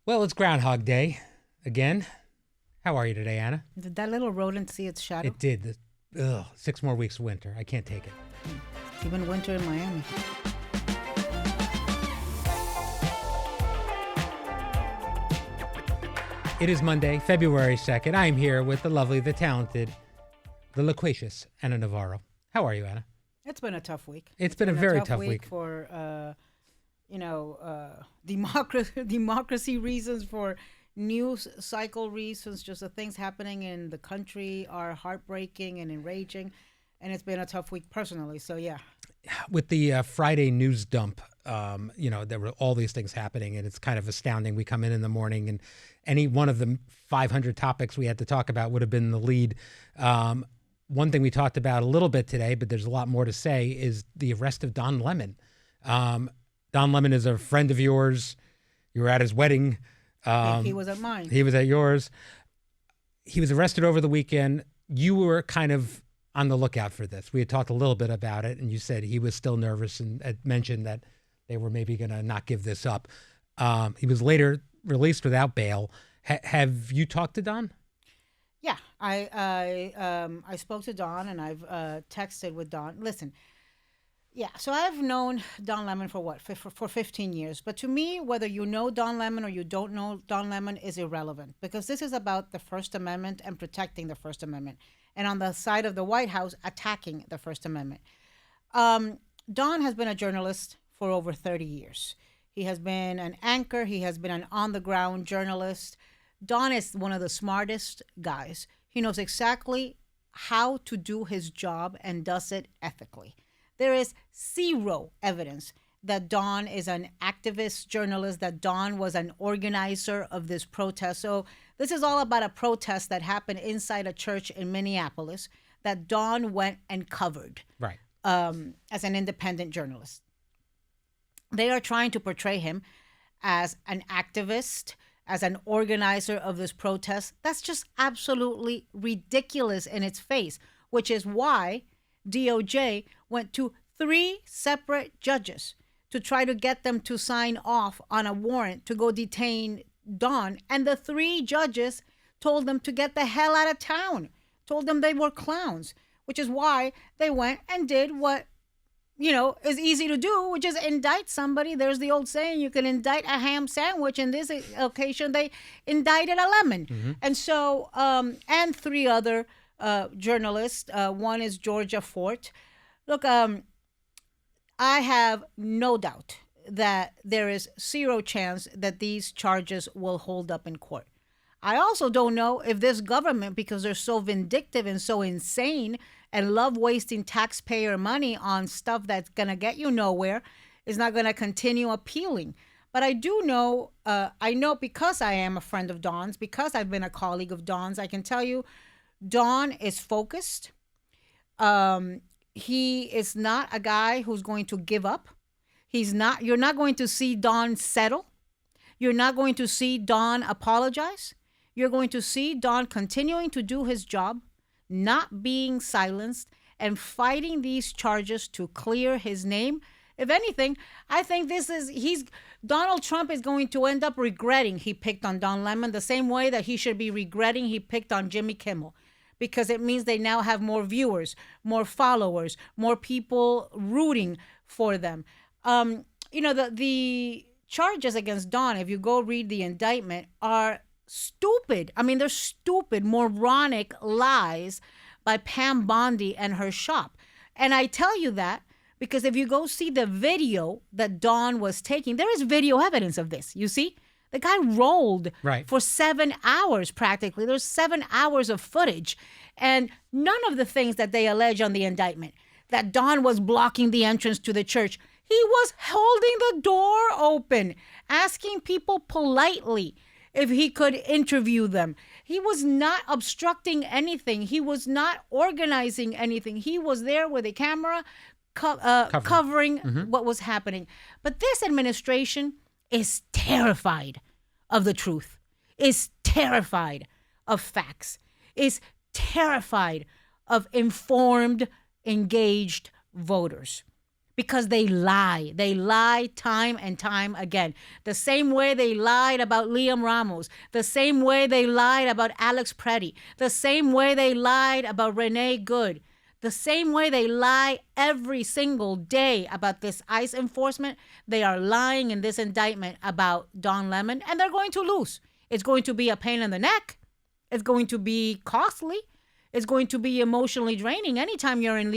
Well, it's Groundhog Day again. How are you today, Anna? Did that little rodent see its shadow? It did. 6 more weeks of winter. I can't take it. It's even winter in Miami. It is Monday, February 2nd. I'm here with the lovely, the talented, the loquacious Anna Navarro. How are you, Anna? It's been a tough week. It's been a very tough week for, democracy reasons, for news cycle reasons. Just the things happening in the country are heartbreaking and enraging, and it's been a tough week personally. So yeah. With the Friday news dump, there were all these things happening, and it's kind of astounding. We come in the morning, and any one of the 500 topics we had to talk about would have been the lead. One thing we talked about a little bit today, but there's a lot more to say, is the arrest of Don Lemon. Don Lemon is a friend of yours. You were at his wedding. He was at mine. He was at yours. He was arrested over the weekend. You were kind of on the lookout for this. We had talked a little bit about it, and you said he was still nervous and had mentioned that they were maybe going to not give this up. He was later released without bail. Have you talked to Don? Yeah, I spoke to Don, and I've texted with Don. Listen, yeah, so I've known Don Lemon for 15 years. But to me, whether you know Don Lemon or you don't know Don Lemon is irrelevant, because this is about the First Amendment and protecting the First Amendment. And on the side of the White House, attacking the First Amendment. Don has been a journalist for over 30 years. He has been an anchor. He has been an on-the-ground journalist. Don is one of the smartest guys. He knows exactly how to do his job and does it ethically. There is zero evidence that Don is an activist journalist, that Don was an organizer of this protest. So this is all about a protest that happened inside a church in Minneapolis that Don went and covered, right, as an independent journalist. They are trying to portray him as an activist, as an organizer of this protest. That's just absolutely ridiculous in its face, which is why DOJ went to 3 separate judges to try to get them to sign off on a warrant to go detain Don. And the 3 judges told them to get the hell out of town, told them they were clowns, which is why they went and did what, is easy to do, which is indict somebody. There's the old saying, you can indict a ham sandwich. In this occasion, they indicted a lemon. Mm-hmm. And so, and 3 other journalists. One is Georgia Fort. Look, I have no doubt that there is 0 chance that these charges will hold up in court. I also don't know if this government, because they're so vindictive and so insane and love wasting taxpayer money on stuff that's going to get you nowhere, is not going to continue appealing. But I do know, I know because I am a friend of Don's, because I've been a colleague of Don's, I can tell you Don is focused. He is not a guy who's going to give up. You're not going to see Don settle. You're not going to see Don apologize. You're going to see Don continuing to do his job, not being silenced, and fighting these charges to clear his name. If anything, I think Donald Trump is going to end up regretting he picked on Don Lemon the same way that he should be regretting he picked on Jimmy Kimmel, because it means they now have more viewers, more followers, more people rooting for them. The charges against Don, if you go read the indictment, are stupid. I mean, they're stupid, moronic lies by Pam Bondi and her shop. And I tell you that because if you go see the video that Don was taking, there is video evidence of this, you see? The guy rolled for 7 hours practically. There's 7 hours of footage. And none of the things that they allege on the indictment, that Don was blocking the entrance to the church, he was holding the door open, asking people politely if he could interview them. He was not obstructing anything. He was not organizing anything. He was there with a camera covering what was happening. But this administration is terrified of the truth, is terrified of facts, is terrified of informed, engaged voters. because they lie. They lie time and time again. The same way they lied about Liam Ramos, the same way they lied about Alex Preddy, the same way they lied about Renee Good, the same way they lie every single day about this ICE enforcement, they are lying in this indictment about Don Lemon, and they're going to lose. It's going to be a pain in the neck. It's going to be costly. It's going to be emotionally draining anytime you're in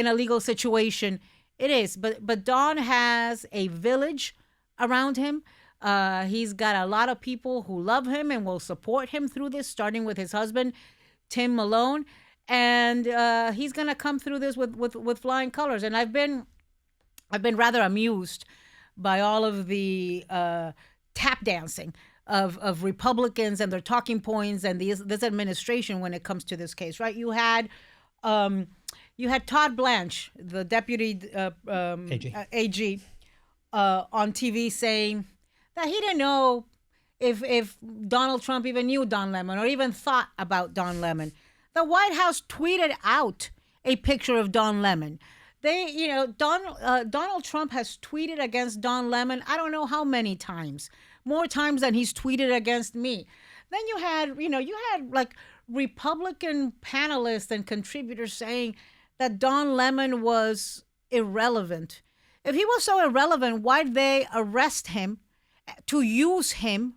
a legal situation. It is. But Don has a village around him. He's got a lot of people who love him and will support him through this, starting with his husband, Tim Malone. And he's gonna come through this with flying colors. And I've been rather amused by all of the tap dancing of Republicans and their talking points and this administration when it comes to this case. Right? You had Todd Blanche, the deputy AG, on TV saying that he didn't know if Donald Trump even knew Don Lemon or even thought about Don Lemon. The White House tweeted out a picture of Don Lemon. Donald Trump has tweeted against Don Lemon, I don't know how many times, more times than he's tweeted against me. Then you had like Republican panelists and contributors saying that Don Lemon was irrelevant. If he was so irrelevant, why'd they arrest him to use him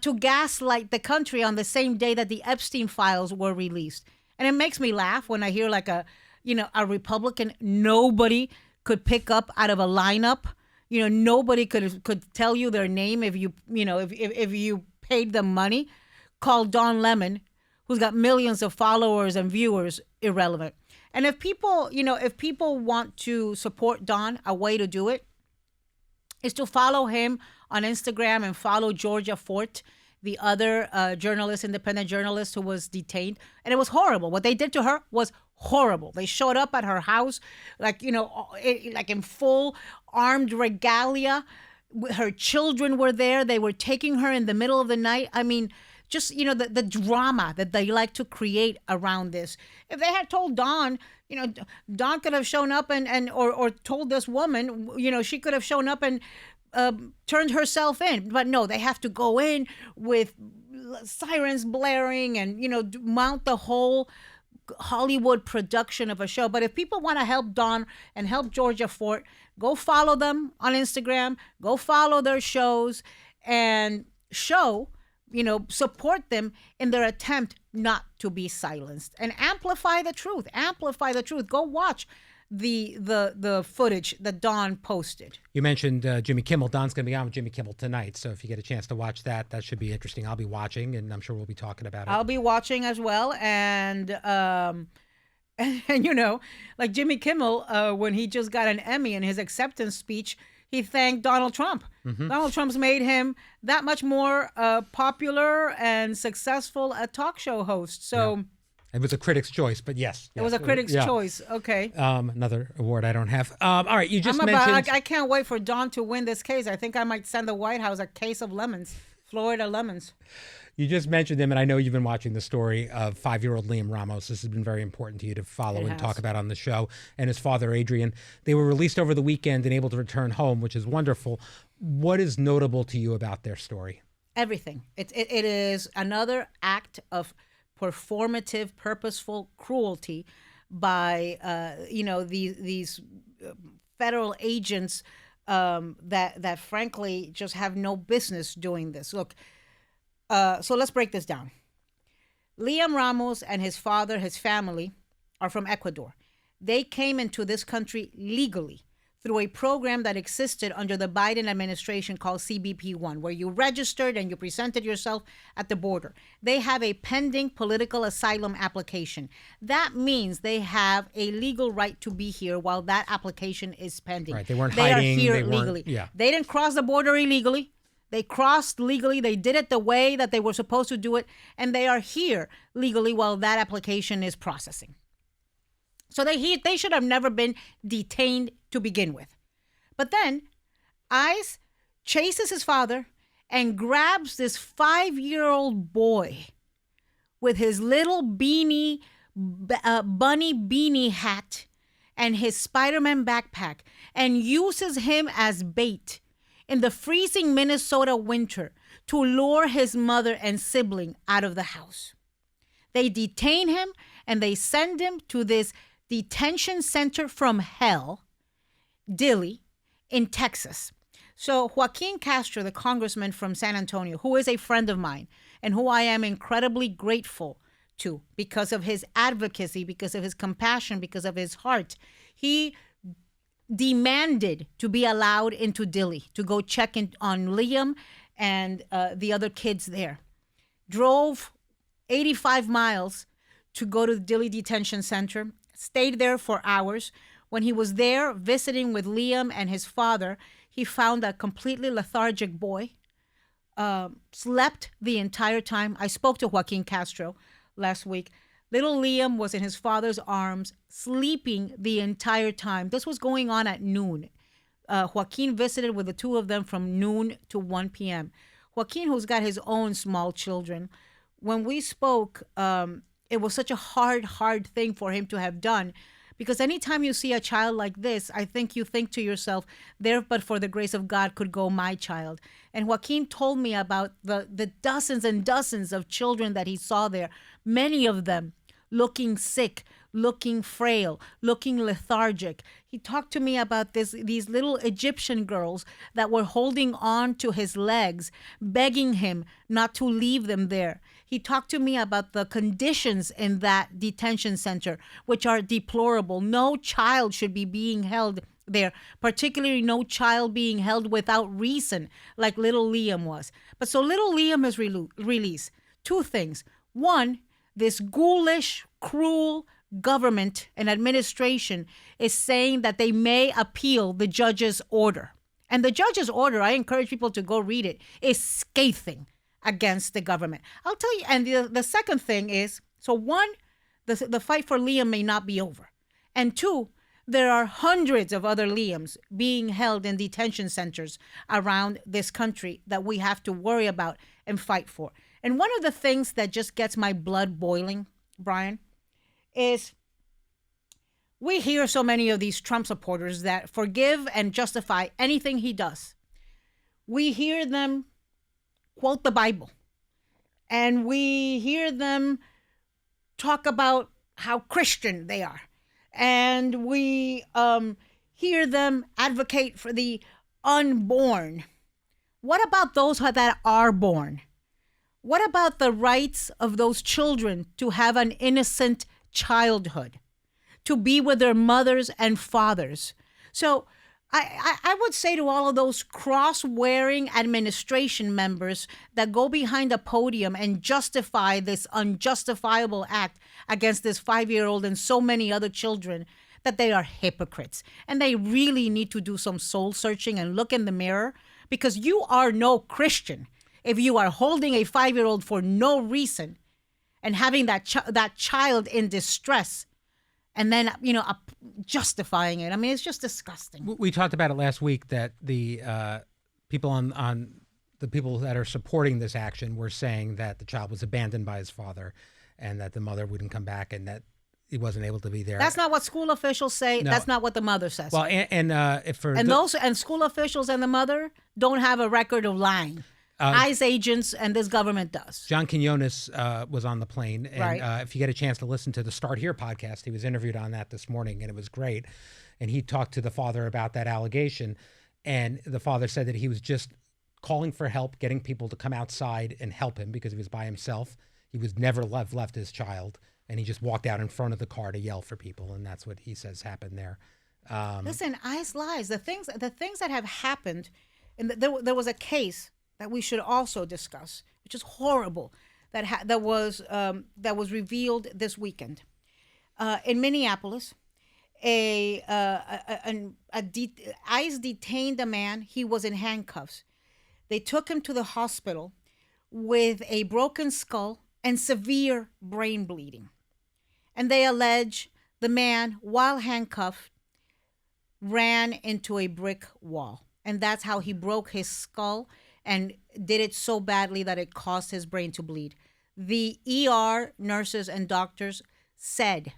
to gaslight the country on the same day that the Epstein files were released? And it makes me laugh when I hear like a Republican nobody could pick up out of a lineup. Nobody could tell you their name if you paid them money. Call Don Lemon, who's got millions of followers and viewers, irrelevant. And if people want to support Don, a way to do it is to follow him on Instagram and follow Georgia Fort, the other independent journalist who was detained. And it was horrible. What they did to her was horrible. They showed up at her house, like in full armed regalia. Her children were there. They were taking her in the middle of the night. I mean, just, the drama that they like to create around this. If they had told Don, Don could have shown up or told this woman, she could have shown up and turned herself in. But no, they have to go in with sirens blaring and, mount the whole Hollywood production of a show. But if people want to help Don and help Georgia Fort, go follow them on Instagram, go follow their shows and support them in their attempt not to be silenced and amplify the truth. Go watch the footage that Don posted. You mentioned Jimmy Kimmel. Don's going to be on with Jimmy Kimmel tonight. So if you get a chance to watch that should be interesting. I'll be watching, and I'm sure we'll be talking about it. I'll be watching as well. And like Jimmy Kimmel, when he just got an Emmy in his acceptance speech, he thanked Donald Trump. Mm-hmm. Donald Trump's made him that much more popular and successful a talk show host. So. Yeah. It was a critic's choice, but yes. It was a critic's choice. Okay. Another award I don't have. All right, you just mentioned. I can't wait for Don to win this case. I think I might send the White House a case of lemons, Florida lemons. You just mentioned him, and I know you've been watching the story of 5-year-old Liam Ramos. This has been very important to you to follow and talk about on the show. And his father, Adrian. They were released over the weekend and able to return home, which is wonderful. What is notable to you about their story? Everything. It is another act of performative, purposeful cruelty by these federal agents that frankly just have no business doing this. Look, so let's break this down. Liam Ramos and his father, his family, are from Ecuador. They came into this country legally through a program that existed under the Biden administration called CBP-1, where you registered and you presented yourself at the border. They have a pending political asylum application. That means they have a legal right to be here while that application is pending. Right, they weren't hiding. They are here legally. Yeah. They didn't cross the border illegally. They crossed legally. They did it the way that they were supposed to do it, and they are here legally while that application is processing. So they should have never been detained to begin with. But then ICE chases his father and grabs this 5-year-old boy with his little bunny beanie hat and his Spider-Man backpack and uses him as bait in the freezing Minnesota winter to lure his mother and sibling out of the house. They detain him and they send him to this detention center from hell, Dilley, in Texas. So Joaquin Castro, the congressman from San Antonio, who is a friend of mine and who I am incredibly grateful to because of his advocacy, because of his compassion, because of his heart, he demanded to be allowed into Dilley to go check in on Liam and the other kids there. Drove 85 miles to go to the Dilley Detention Center, stayed there for hours. When he was there visiting with Liam and his father, he found a completely lethargic boy, slept the entire time. I spoke to Joaquin Castro last week. Little Liam was in his father's arms, sleeping the entire time. This was going on at noon. Joaquin visited with the two of them from noon to 1 p.m. Joaquin, who's got his own small children, when we spoke, it was such a hard thing for him to have done. Because anytime you see a child like this, I think you think to yourself, there but for the grace of God could go my child. And Joaquin told me about the dozens and dozens of children that he saw there, many of them looking sick, looking frail, looking lethargic. He talked to me about these little Egyptian girls that were holding on to his legs, begging him not to leave them there. He talked to me about the conditions in that detention center, which are deplorable. No child should be being held there, particularly no child being held without reason, like little Liam was. But so little Liam is released. Two things. One, this ghoulish, cruel government and administration is saying that they may appeal the judge's order. And the judge's order, I encourage people to go read it, is scathing against the government. I'll tell you, and the second thing is, so one, the fight for Liam may not be over. And two, there are hundreds of other Liams being held in detention centers around this country that we have to worry about and fight for. And one of the things that just gets my blood boiling, Brian, is we hear so many of these Trump supporters that forgive and justify anything he does. We hear them quote the Bible, and we hear them talk about how Christian they are, and we hear them advocate for the unborn. What about those that are born? What about the rights of those children to have an innocent childhood, to be with their mothers and fathers? So I would say to all of those cross-wearing administration members that go behind a podium and justify this unjustifiable act against this 5-year-old and so many other children, that they are hypocrites. And they really need to do some soul searching and look in the mirror, because you are no Christian if you are holding a 5-year-old for no reason and having that child in distress and then, justifying it. I mean, it's just disgusting. We talked about it last week that the people on the people that are supporting this action were saying that the child was abandoned by his father and that the mother wouldn't come back and that he wasn't able to be there. That's not what school officials say. No. That's not what the mother says. Well, and school officials and the mother don't have a record of lying. ICE agents and this government does. John Quinones was on the plane. And right. If you get a chance to listen to the Start Here podcast, he was interviewed on that this morning, and it was great. And he talked to the father about that allegation. And the father said that he was just calling for help, getting people to come outside and help him because he was by himself. He was never left his child. And he just walked out in front of the car to yell for people. And that's what he says happened there. Listen, ICE lies. The things that have happened, and there was a case that we should also discuss, which is horrible, that was revealed this weekend in Minneapolis. ICE detained a man. He was in handcuffs. They took him to the hospital with a broken skull and severe brain bleeding, and they allege the man, while handcuffed, ran into a brick wall, and that's how he broke his skull and did it so badly that it caused his brain to bleed. The ER nurses and doctors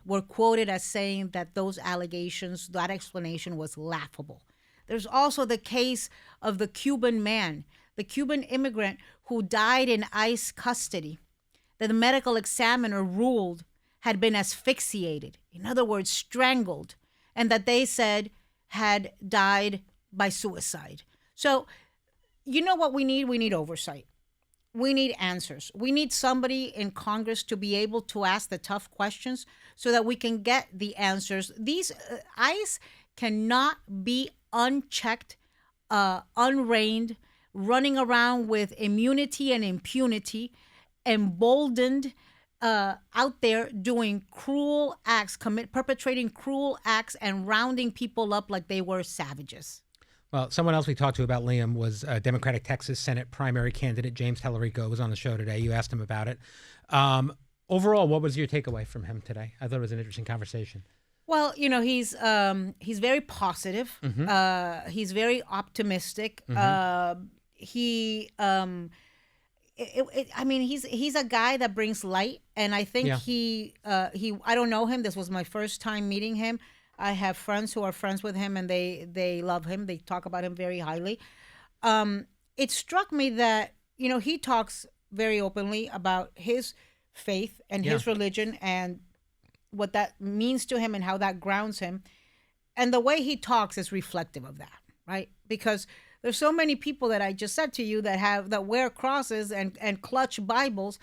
were quoted as saying that those allegations, that explanation was laughable. There's also the case of the Cuban man, the Cuban immigrant who died in ICE custody, that the medical examiner ruled had been asphyxiated, in other words, strangled, and that they said had died by suicide. So, you know what we need? We need oversight. We need answers. We need somebody in Congress to be able to ask the tough questions so that we can get the answers. These ICE cannot be unchecked, unreined, running around with immunity and impunity, emboldened, out there doing cruel acts, perpetrating cruel acts and rounding people up like they were savages. Well, someone else we talked to about Liam was Democratic Texas Senate primary candidate James Tellerico was on the show today. You asked him about it. Overall, what was your takeaway from him today? I thought it was an interesting conversation. Well, you know, he's very positive. Mm-hmm. He's very optimistic. Mm-hmm. He's a guy that brings light, and I think he I don't know him. This was my first time meeting him. I have friends who are friends with him, and they love him. They talk about him very highly. It struck me that, you know, he talks very openly about his faith and his religion and what that means to him and how that grounds him. And the way he talks is reflective of that, right? Because there's so many people that I just said to you that wear crosses and clutch Bibles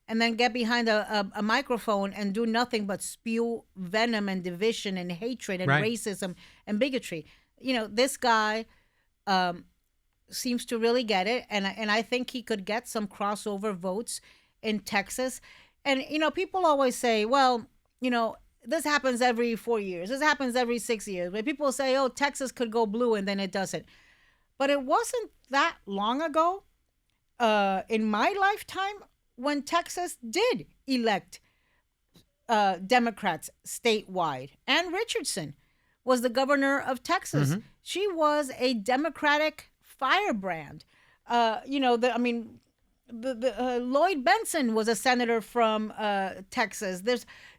and then get behind a microphone and do nothing but spew venom and division and hatred and racism and bigotry. You know, this guy seems to really get it, and I think he could get some crossover votes in Texas. And, you know, people always say, well, you know, this happens every 4 years. This happens every 6 years. But people say, oh, Texas could go blue, and then it doesn't. But it wasn't that long ago in my lifetime when Texas did elect Democrats statewide. Ann Richardson was the governor of Texas. Mm-hmm. She was a Democratic firebrand. Lloyd Benson was a senator from Texas.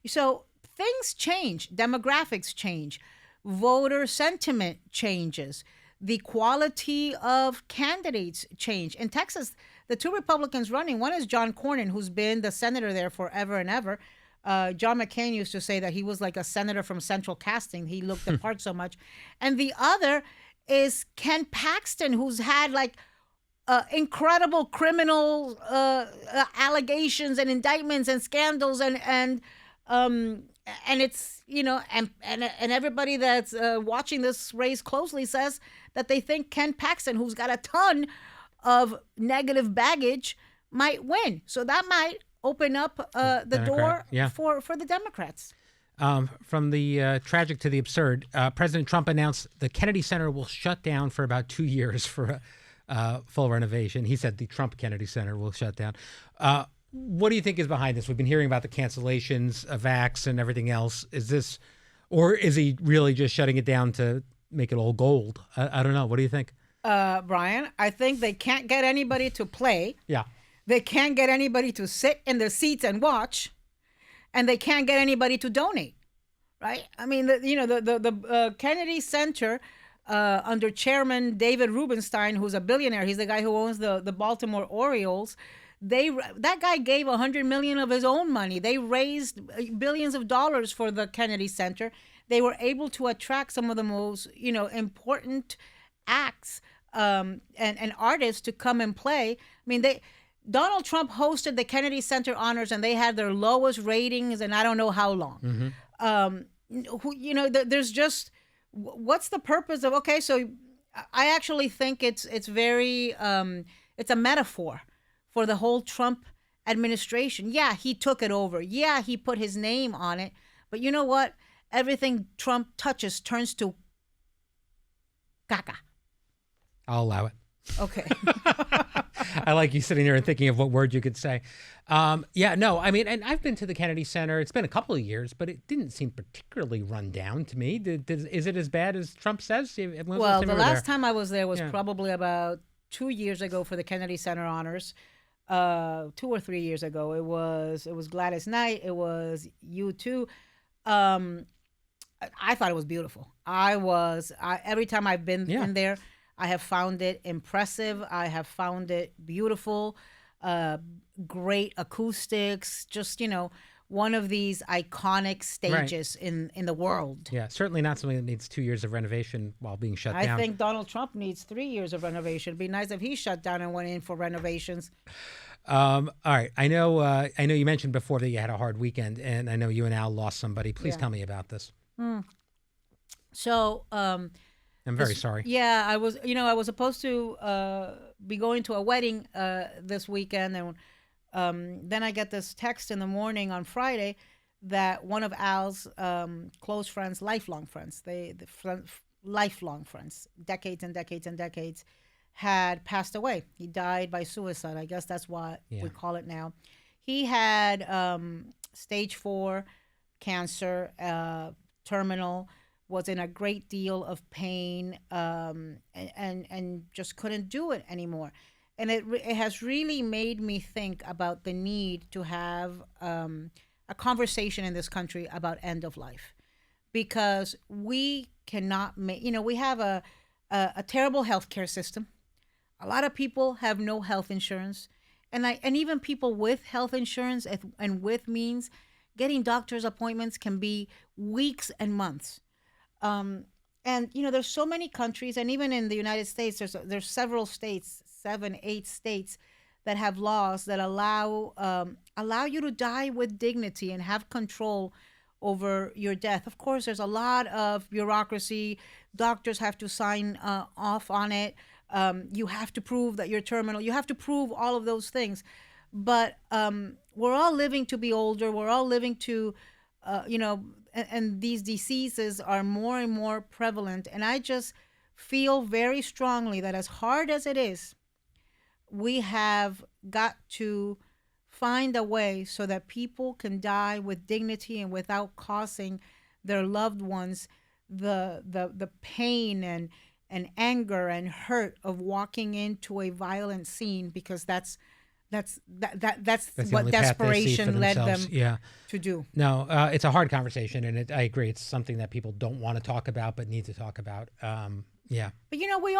So things change. Demographics change. Voter sentiment changes. The quality of candidates change. In Texas, the two Republicans running, one is John Cornyn, who's been the senator there forever and ever. John McCain used to say that he was like a senator from Central Casting. He looked the part so much. And the other is Ken Paxton, who's had like incredible criminal allegations and indictments and scandals and it's, you know, and everybody that's watching this race closely says that they think Ken Paxton, who's got a ton of negative baggage, might win. So that might open up the door for the Democrats. From the tragic to the absurd, President Trump announced the Kennedy Center will shut down for about 2 years for full renovation. He said the Trump Kennedy Center will shut down. What do you think is behind this? We've been hearing about the cancellations of vax and everything else. Is this, or is he really just shutting it down to make it all gold? I don't know. What do you think? Brian, I think they can't get anybody to play. Yeah. They can't get anybody to sit in the seats and watch, and they can't get anybody to donate, right? I mean, the Kennedy Center under Chairman David Rubenstein, who's a billionaire, he's the guy who owns the Baltimore Orioles. That guy gave $100 million of his own money. They raised billions of dollars for the Kennedy Center. They were able to attract some of the most, you know, important acts and artists to come and play. I mean, Donald Trump hosted the Kennedy Center Honors, and they had their lowest ratings in I don't know how long. Mm-hmm. There's just, what's the purpose of? Okay, so I actually think it's very it's a metaphor for the whole Trump administration. Yeah, he took it over. Yeah, he put his name on it. But you know what? Everything Trump touches turns to caca. I'll allow it. Okay. I like you sitting there and thinking of what word you could say. And I've been to the Kennedy Center. It's been a couple of years, but it didn't seem particularly run down to me. Is it as bad as Trump says? Well, the last time I was there was probably about 2 years ago for the Kennedy Center Honors. 2 or 3 years ago. It was Gladys Knight. It was U2. Um, I thought it was beautiful. Every time I've been Yeah. in there, I have found it impressive. I have found it beautiful. Uh, Great acoustics. Just one of these iconic stages in the world. Yeah, certainly not something that needs 2 years of renovation while being shut I down. think Donald Trump needs 3 years of renovation. It'd be nice if he shut down and went in for renovations. All right. I know you mentioned before that you had a hard weekend, and I know you and Al lost somebody. Please tell me about this. So, I'm very sorry. Yeah, I was supposed to be going to a wedding this weekend, and then I get this text in the morning on Friday that one of Al's close friends, lifelong friends, lifelong friends, decades and decades and decades, had passed away. He died by suicide. I guess that's what we call it now. He had stage 4 cancer, terminal, was in a great deal of pain, and just couldn't do it anymore. And it has really made me think about the need to have a conversation in this country about end of life, because we cannot make, we have a terrible healthcare system. A lot of people have no health insurance, and even people with health insurance and with means, getting doctor's appointments can be weeks and months. And there's so many countries, and even in the United States, there's several states, 7, 8 states that have laws that allow you to die with dignity and have control over your death. Of course, there's a lot of bureaucracy. Doctors have to sign off on it. You have to prove that you're terminal. You have to prove all of those things. But we're all living to be older. We're all living to, and these diseases are more and more prevalent. And I just feel very strongly that as hard as it is, we have got to find a way so that people can die with dignity and without causing their loved ones the pain and anger and hurt of walking into a violent scene, because that's what desperation led them to do. No, it's a hard conversation, and I agree. It's something that people don't want to talk about but need to talk about. But we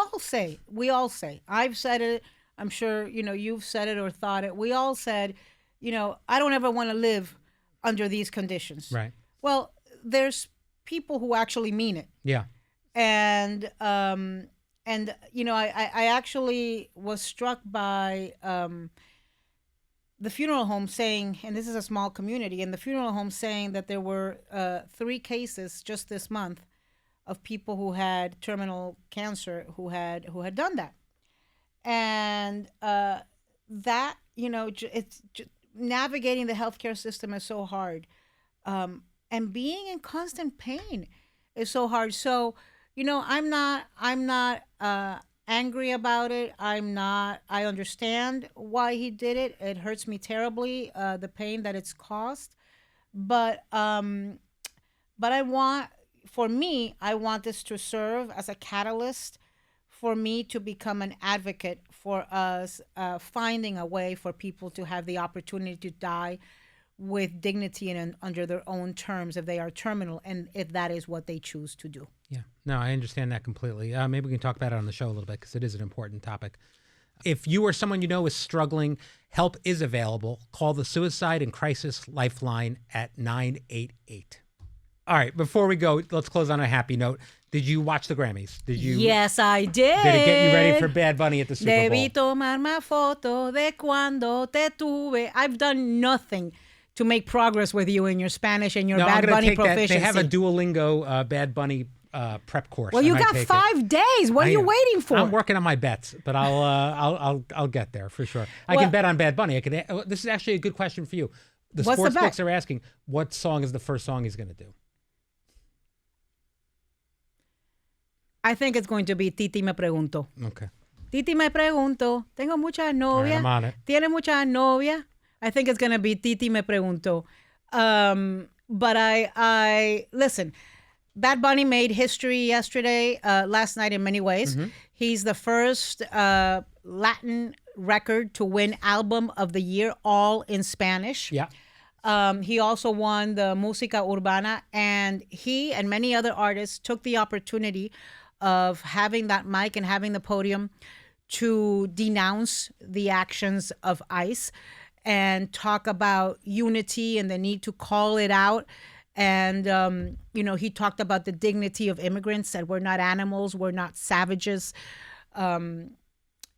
all say, I've said it, I'm sure you've said it or thought it. We all said, I don't ever want to live under these conditions. Right. Well, there's people who actually mean it. Yeah. And I actually was struck by the funeral home saying, and this is a small community, and the funeral home saying that there were 3 cases just this month of people who had terminal cancer who had done that. And it's navigating the healthcare system is so hard, and being in constant pain is so hard. So, I'm not angry about it. I understand why he did it. It hurts me terribly, the pain that it's caused. But I want this to serve as a catalyst for me to become an advocate for us finding a way for people to have the opportunity to die with dignity and under their own terms if they are terminal, and if that is what they choose to do. Yeah, no, I understand that completely. Maybe we can talk about it on the show a little bit, because it is an important topic. If you or someone you know is struggling, help is available. Call the Suicide and Crisis Lifeline at 988. All right, before we go, let's close on a happy note. Did you watch the Grammys? Did you? Yes, I did. Did it get you ready for Bad Bunny at the Super Bowl? Debí tomar más foto de cuando te tuve. I've done nothing to make progress with you in your Spanish and your Bad Bunny proficiency. They have a Duolingo Bad Bunny prep course. Well, you got 5 days. What are you waiting for? I'm working on my bets, but I'll get there for sure. I can bet on Bad Bunny. This is actually a good question for you. The sports books are asking, what song is the first song he's going to do? I think it's going to be Titi Me Pregunto. Okay. Titi Me Pregunto. Tengo muchas novias. Right, I'm on it. Tiene muchas novias. I think it's going to be Titi Me Pregunto. But I listen, Bad Bunny made history last night in many ways. Mm-hmm. He's the first Latin record to win Album of the Year, all in Spanish. Yeah. He also won the Música Urbana, and he and many other artists took the opportunity of having that mic and having the podium to denounce the actions of ICE and talk about unity and the need to call it out. And, he talked about the dignity of immigrants, said we're not animals, we're not savages. And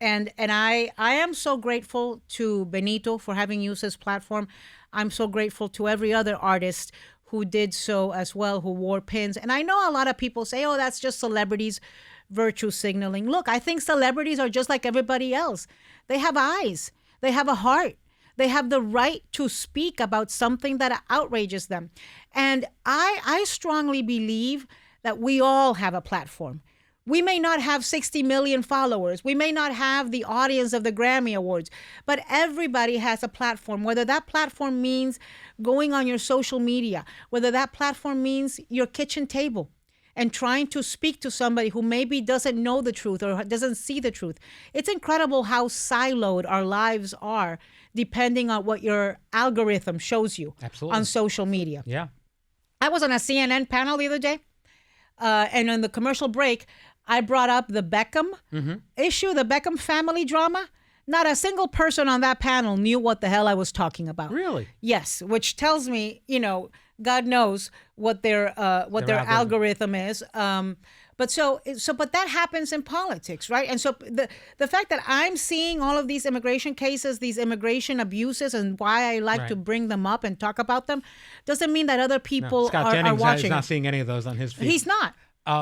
I am so grateful to Benito for having used his platform. I'm so grateful to every other artist who did so as well, who wore pins. And I know a lot of people say, oh, that's just celebrities virtue signaling. Look, I think celebrities are just like everybody else. They have eyes. They have a heart. They have the right to speak about something that outrages them. And I strongly believe that we all have a platform. We may not have 60 million followers. We may not have the audience of the Grammy Awards, but everybody has a platform, whether that platform means going on your social media, whether that platform means your kitchen table and trying to speak to somebody who maybe doesn't know the truth or doesn't see the truth. It's incredible how siloed our lives are depending on what your algorithm shows you. Absolutely. On social media. Yeah. I was on a CNN panel the other day, and in the commercial break, I brought up the Beckham issue, the Beckham family drama. Not a single person on that panel knew what the hell I was talking about. Really? Yes, which tells me, God knows what their algorithm is. But that happens in politics, right? And so the fact that I'm seeing all of these immigration cases, these immigration abuses, and why I like to bring them up and talk about them, doesn't mean that other people Scott are Jennings watching. is not seeing any of those on his feed. He's not.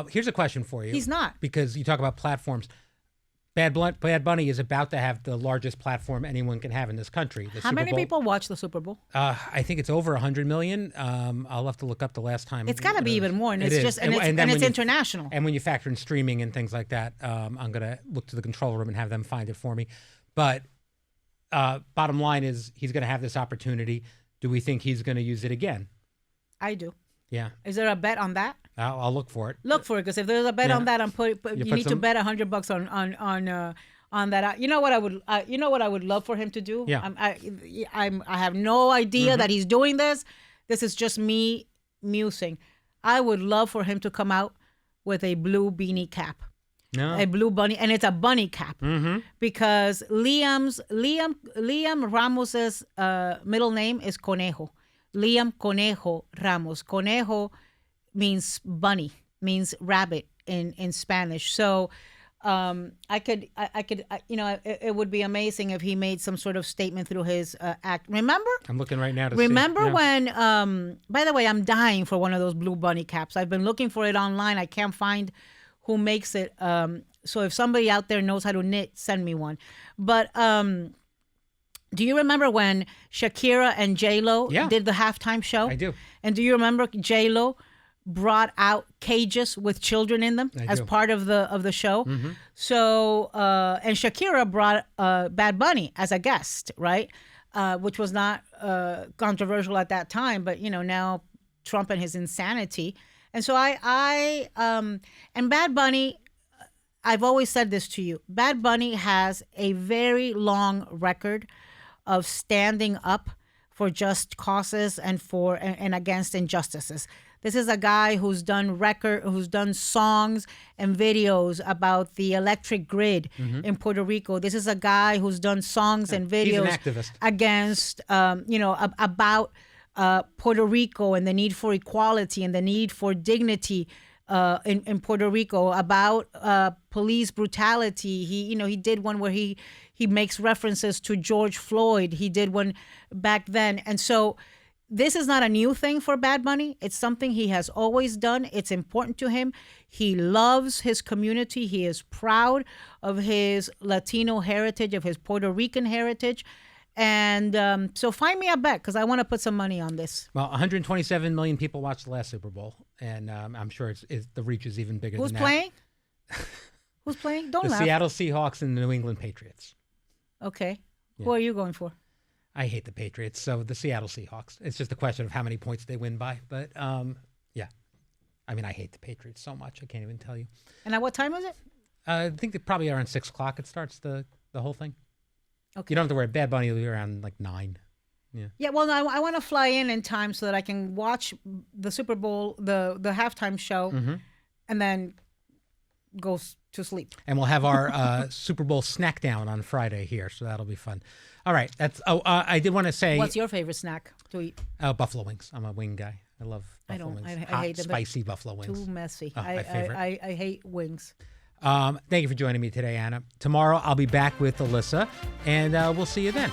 Here's a question for you. He's not. Because you talk about platforms. Bad Bunny is about to have the largest platform anyone can have in this country. How many people watch the Super Bowl? I think it's over 100 million. I'll have to look up the last time. It's got to be even more, and It it's is. just And it's international. And when you factor in streaming and things like that, I'm going to look to the control room and have them find it for me. But bottom line is he's going to have this opportunity. Do we think he's going to use it again? I do. Yeah. Is there a bet on that? I'll look for it. Look for it, because if there's a bet on that, you need to bet $100 on that. You know what I would love for him to do? Yeah. I have no idea that he's doing this. This is just me musing. I would love for him to come out with a blue beanie cap. No. A blue bunny, and it's a bunny cap, because Liam Ramos's middle name is Conejo. Liam Conejo Ramos. Conejo means bunny, means rabbit in Spanish. So it would be amazing if he made some sort of statement through his act. Remember? I'm looking right now to Remember see. when, by the way, I'm dying for one of those blue bunny caps. I've been looking for it online. I can't find who makes it. So if somebody out there knows how to knit, send me one. But do you remember when Shakira and J-Lo did the halftime show? I do. And do you remember J-Lo brought out cages with children in them as part of the show? So and Shakira brought Bad Bunny as a guest, right? Which was not controversial at that time, but now Trump and his insanity. And so and Bad Bunny, I've always said this to you, Bad Bunny has a very long record of standing up for just causes and against injustices. This is a guy who's done songs and videos about the electric grid in Puerto Rico. This is a guy who's done songs and videos against, about Puerto Rico and the need for equality and the need for dignity in Puerto Rico, about police brutality. He did one where he makes references to George Floyd. He did one back then. And so this is not a new thing for Bad Bunny. It's something he has always done. It's important to him. He loves his community. He is proud of his Latino heritage, of his Puerto Rican heritage. And so find me a bet, because I want to put some money on this. Well, 127 million people watched the last Super Bowl, and I'm sure the reach is even bigger Who's than playing? that. Who's playing? Don't the laugh. Seattle Seahawks and the New England Patriots. Okay. Yeah. Who are you going for? I hate the Patriots, so the Seattle Seahawks. It's just a question of how many points they win by. But, yeah. I mean, I hate the Patriots so much, I can't even tell you. And at what time is it? I think probably around 6 o'clock it starts, the whole thing. Okay. You don't have to worry. Bad Bunny will be around like 9. Yeah, well, no, I want to fly in time so that I can watch the Super Bowl, the halftime show, and then go to sleep. And we'll have our Super Bowl snack down on Friday here, so that'll be fun. All right, I did want to say, what's your favorite snack to eat? Buffalo wings. I'm a wing guy. I love buffalo wings. I Hot, hate them. spicy buffalo wings. Too messy. My favorite. I hate wings. Thank you for joining me today, Anna. Tomorrow I'll be back with Alyssa, and we'll see you then.